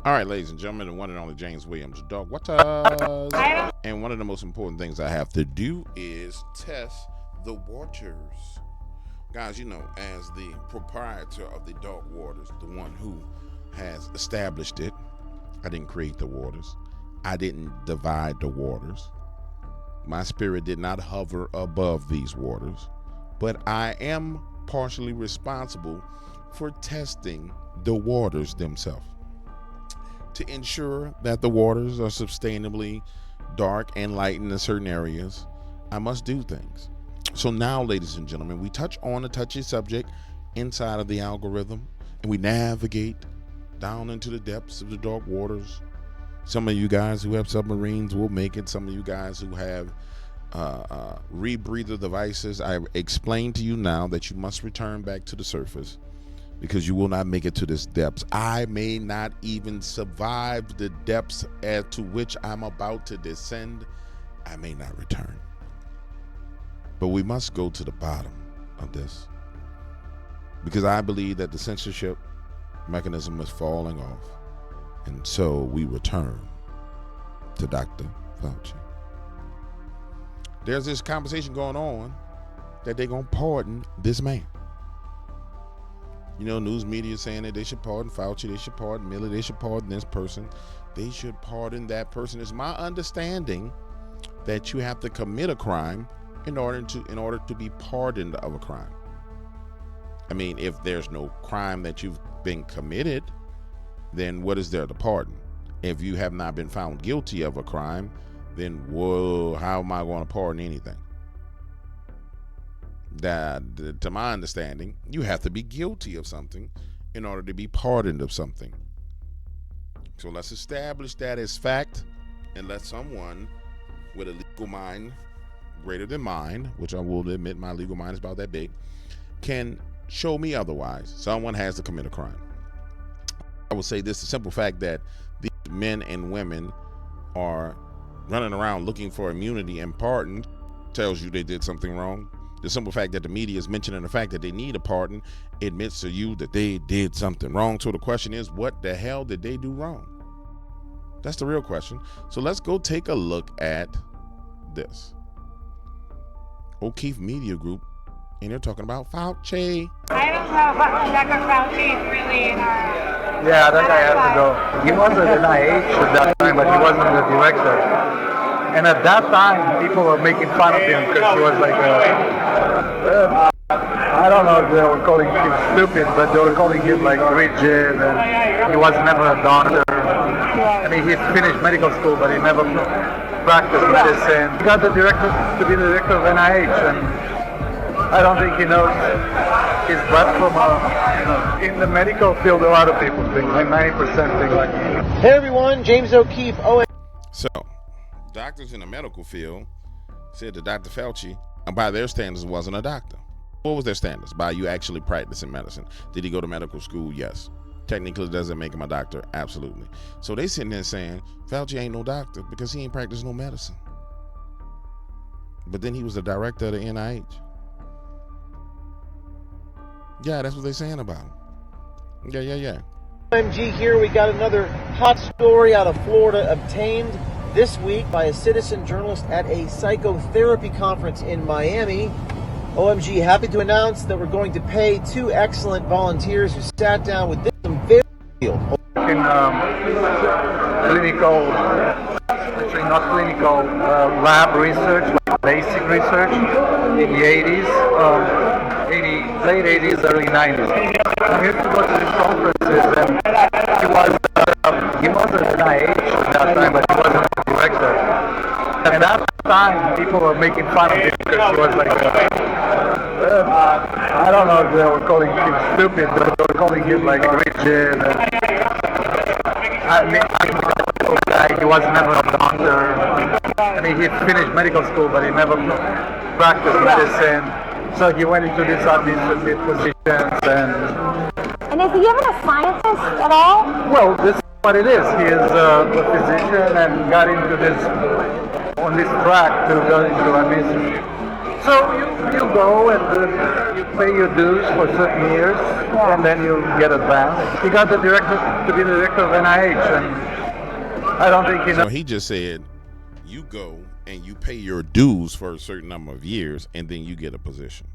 All right, ladies and gentlemen, the one and only James Williams, dog. What does? And one of the most important things I have to do is test the waters. Guys, you know, as the proprietor of the dog waters, the one who has established it, I didn't create the waters. I didn't divide the waters. My spirit did not hover above these waters, but I am partially responsible for testing the waters themselves to ensure that the waters are sustainably dark and light in certain areas. I must do things. So now, ladies and gentlemen, we touch on a touchy subject inside of the algorithm, and we navigate down into the depths of the dark waters. Some of you guys who have submarines will make it. Some of you guys who have rebreather devices, I explain to you now that you must return back to the surface, because you will not make it to this depths. I may not even survive the depths to which I'm about to descend. I may not return. But we must go to the bottom of this, because I believe that the censorship mechanism is falling off. And so we return to Dr. Fauci. There's this conversation going on that they're going to pardon this man. You know, news media saying that they should pardon Fauci, they should pardon Miller, they should pardon this person, they should pardon that person. It's my understanding that you have to commit a crime in order to be pardoned of a crime. I mean, if there's no crime that you've been committed, then what is there to pardon? If you have not been found guilty of a crime, then whoa, how am I going to pardon anything? That, to my understanding, you have to be guilty of something in order to be pardoned of something. So let's establish that as fact, and let someone with a legal mind greater than mine, which I will admit my legal mind is about that big, can show me otherwise. Someone has to commit a crime. I will say this: the simple fact that these men and women are running around looking for immunity and pardon tells you they did something wrong. The simple fact that the media is mentioning the fact that they need a pardon admits to you that they did something wrong. So the question is, what the hell did they do wrong? That's the real question. So let's go take a look at this. O'Keefe Media Group, and they're talking about Fauci. I don't know what Dr. Fauci is really in our... Yeah, that guy has to go. He wasn't in IH at that time, but he wasn't the director. And at that time, people were making fun of him because he was like I don't know if they were calling him stupid, but they were calling him like rigid, and he was never a doctor. I mean, he finished medical school, but he never practiced medicine. He got the director to be the director of NIH, and I don't think he knows his butt from in the medical field. A lot of people think, like 90% think like that. Hey everyone, James O'Keefe. So, doctors in the medical field said that Dr. Fauci, by their standards, wasn't a doctor. What was their standards? By you actually practicing medicine. Did he go to medical school? Yes. Technically, does it make him a doctor? Absolutely. So they sitting there saying, Fauci ain't no doctor because he ain't practiced no medicine. But then he was the director of the NIH. Yeah, that's what they're saying about him. Yeah. OMG here, we got another hot story out of Florida obtained this week by a citizen journalist at a psychotherapy conference in Miami. OMG, happy to announce that we're going to pay two excellent volunteers who sat down with some very real. In clinical, actually not clinical, lab research, like basic research in the 80s, late 80s, early 90s. I used to go to these conferences, and he wasn't an IH at that time, but he wasn't the director. And at that time, people were making fun of him because he was like I don't know if they were calling him stupid, but they were calling him like rigid. I mean, he was never a doctor. I mean, he finished medical school, but he never practiced medicine. So he went into these administrative positions And is he even a scientist at all? Well, this is what it is. He is a physician and got into on this track to go into administration. So you go and you pay your dues for certain years, and then you get advanced. He got the director to be the director of NIH, and I don't think he knows. So he just said, you go and you pay your dues for a certain number of years, and then you get a position.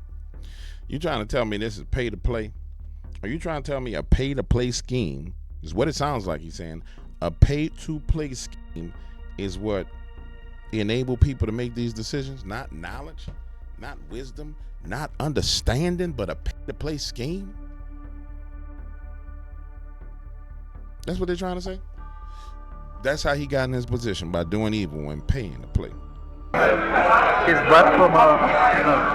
You trying to tell me this is pay to play? Are you trying to tell me a pay to play scheme is what it sounds like he's saying? A pay to play scheme is what enable people to make these decisions? Not knowledge, not wisdom, not understanding, but a pay to play scheme? That's what they're trying to say? That's how he got in his position, by doing evil and paying to play. His butt from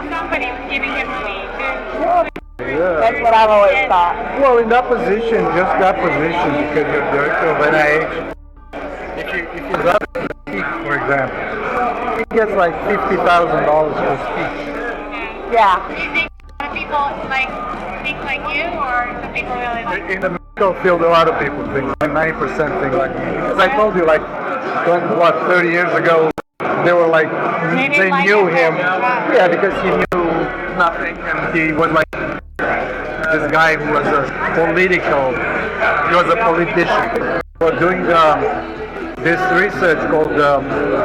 Somebody was giving him money to. yeah. That's what I've always thought. Well, in that position, just that position, because you're director of NIH. If he's up to speak, for example, he gets like $50,000 per speech. Do Yeah. you think a lot of people think like you, or some people really like? In the medical field, a lot of people think, 90% think like me. Because I told you, like, 30 years ago, they were like, they like knew him. him. Yeah, because he knew nothing, and he was like this guy who was he was a politician. We're doing this research called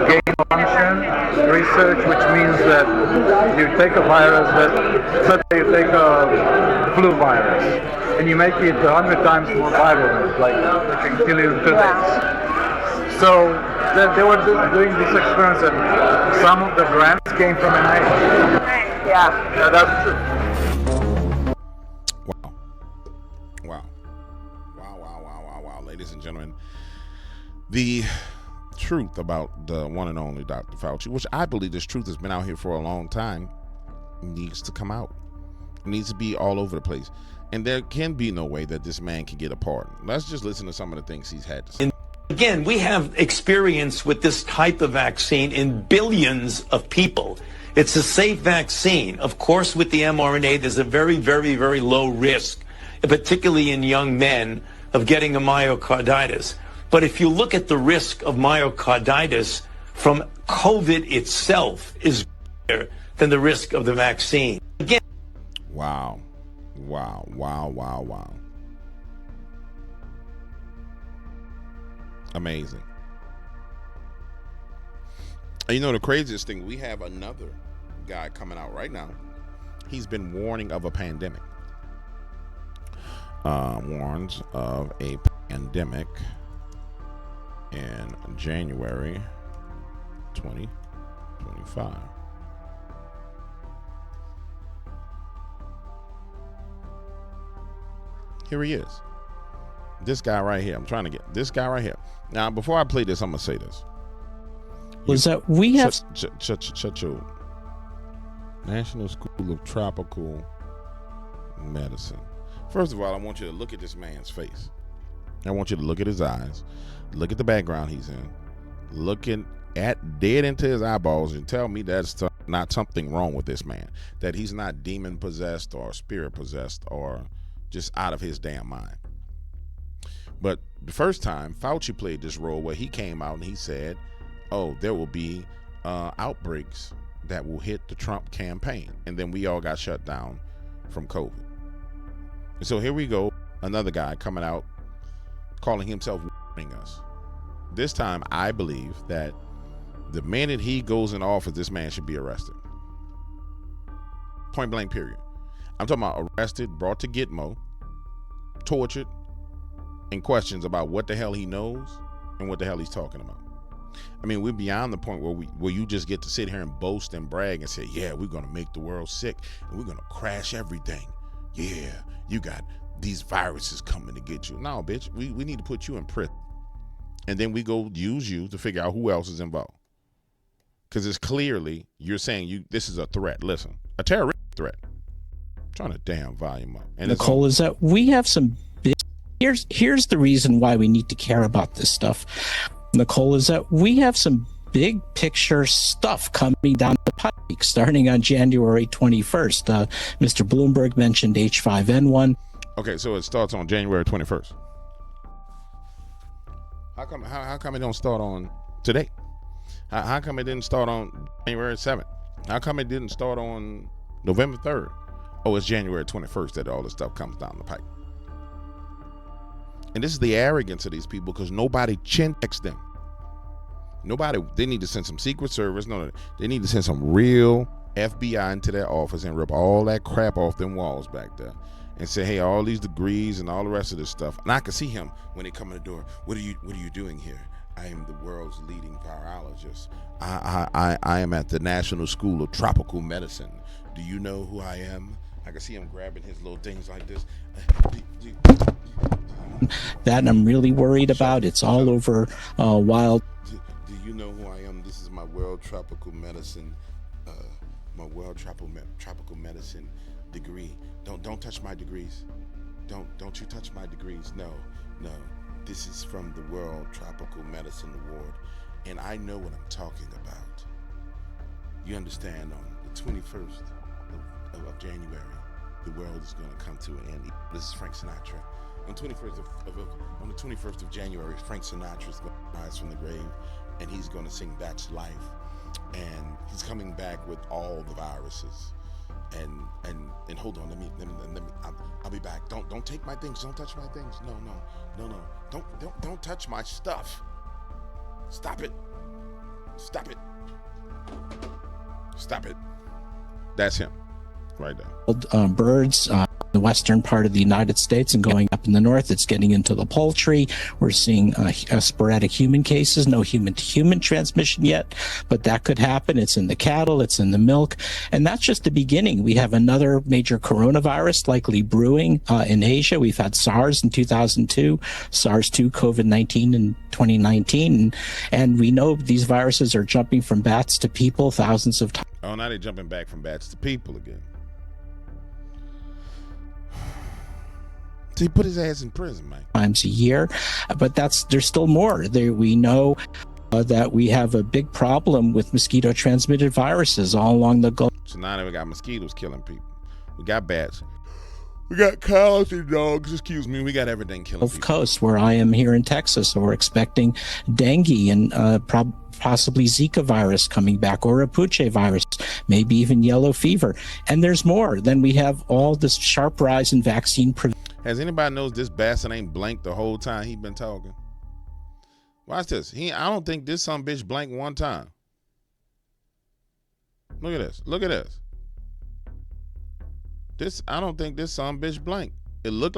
gain function research, which means that you take a virus let's say you take a flu virus, and you make it 100 times more virulent, like it can kill you in 2 days. So they were doing this experiment, and some of the grants came from NIH. Yeah. That's true. Wow. Ladies and gentlemen, the truth about the one and only Dr. Fauci, which I believe this truth has been out here for a long time, needs to come out. It needs to be all over the place. And there can be no way that this man can get a pardon. Let's just listen to some of the things he's had to say. Again, we have experience with this type of vaccine in billions of people. It's a safe vaccine. Of course, with the mRNA, there's a very, very, very low risk, particularly in young men, of getting a myocarditis. But if you look at the risk of myocarditis from COVID itself is greater than the risk of the vaccine. Again. Wow. Amazing. And you know the craziest thing, we have another guy coming out right now. He's been warning of a pandemic. Warns of a pandemic in January 2025. Here he is. This guy right here. I'm trying to get this guy right here. Now, before I play this, I'm going to say this. Was that we have... Shut your National School of Tropical Medicine. First of all, I want you to look at this man's face. I want you to look at his eyes. Look at the background he's in. Looking at dead into his eyeballs and tell me that's not something wrong with this man. That he's not demon possessed or spirit possessed or just out of his damn mind. But the first time, Fauci played this role where he came out and he said, oh, there will be outbreaks that will hit the Trump campaign. And then we all got shut down from COVID. And so here we go, another guy coming out, calling himself warning us. This time, I believe that the minute he goes in office, this man should be arrested. Point blank, period. I'm talking about arrested, brought to Gitmo, tortured, and questions about what the hell he knows and what the hell he's talking about. I mean, we're beyond the point where you just get to sit here and boast and brag and say, yeah, we're going to make the world sick and we're going to crash everything. Yeah, you got these viruses coming to get you. No, bitch, we need to put you in prison. And then we go use you to figure out who else is involved. Because it's clearly, you're saying this is a threat. Listen, a terrorist threat. Turn the damn volume up. And Nicole, is that we have some big... Here's the reason why we need to care about this stuff. Nicole, is that we have some big picture stuff coming down the pike starting on January 21st. Mr. Bloomberg mentioned H5N1. Okay, so it starts on January 21st. How come it don't start on today? How come it didn't start on January 7th? How come it didn't start on November 3rd? Oh, it's January 21st that all this stuff comes down the pipe. And this is the arrogance of these people because nobody chin checks them. Nobody, they need to send some Secret Service. No, they need to send some real FBI into their office and rip all that crap off them walls back there and say, hey, all these degrees and all the rest of this stuff. And I can see him when they come in the door. What are you doing here? I am the world's leading virologist. I am at the National School of Tropical Medicine. Do you know who I am? I can see him grabbing his little things like this. That I'm really worried about. It's all over wild. Do you know who I am? This is my World Tropical Medicine, my World Tropical Medicine degree. Don't touch my degrees. Don't you touch my degrees. No. This is from the World Tropical Medicine Award, and I know what I'm talking about. You understand? On the 21st of January, the world is going to come to an end. This is Frank Sinatra. On the 21st of January, Frank Sinatra is going to rise from the grave, and he's going to sing "Back to Life," and he's coming back with all the viruses. And hold on, let me. I'll be back. Don't take my things. Don't touch my things. No. Don't touch my stuff. Stop it. Stop it. That's him, right there. Birds. The western part of the United States and going up in the north, it's getting into the poultry. We're seeing sporadic human cases, no human-to-human transmission yet, but that could happen. It's in the cattle, it's in the milk, and that's just the beginning. We have another major coronavirus likely brewing in Asia. We've had SARS in 2002, SARS-2, COVID-19 in 2019, and we know these viruses are jumping from bats to people thousands of times. Oh, now they're jumping back from bats to people again. So he put his ass in prison, man. Times a year, but there's still more. We know that we have a big problem with mosquito-transmitted viruses all along the Gulf. So now we got mosquitoes killing people. We got bats. We got cows and dogs. Excuse me. We got everything killing people. Coast, where I am here in Texas, so we're expecting dengue and possibly Zika virus coming back, or a Puche virus, maybe even yellow fever. And there's more. Then we have all this sharp rise in vaccine prevention. Has anybody knows this bastard ain't blinked the whole time he been talking? Watch this. I don't think this son bitch blinked one time. Look at this. I don't think this son bitch blinked. It looked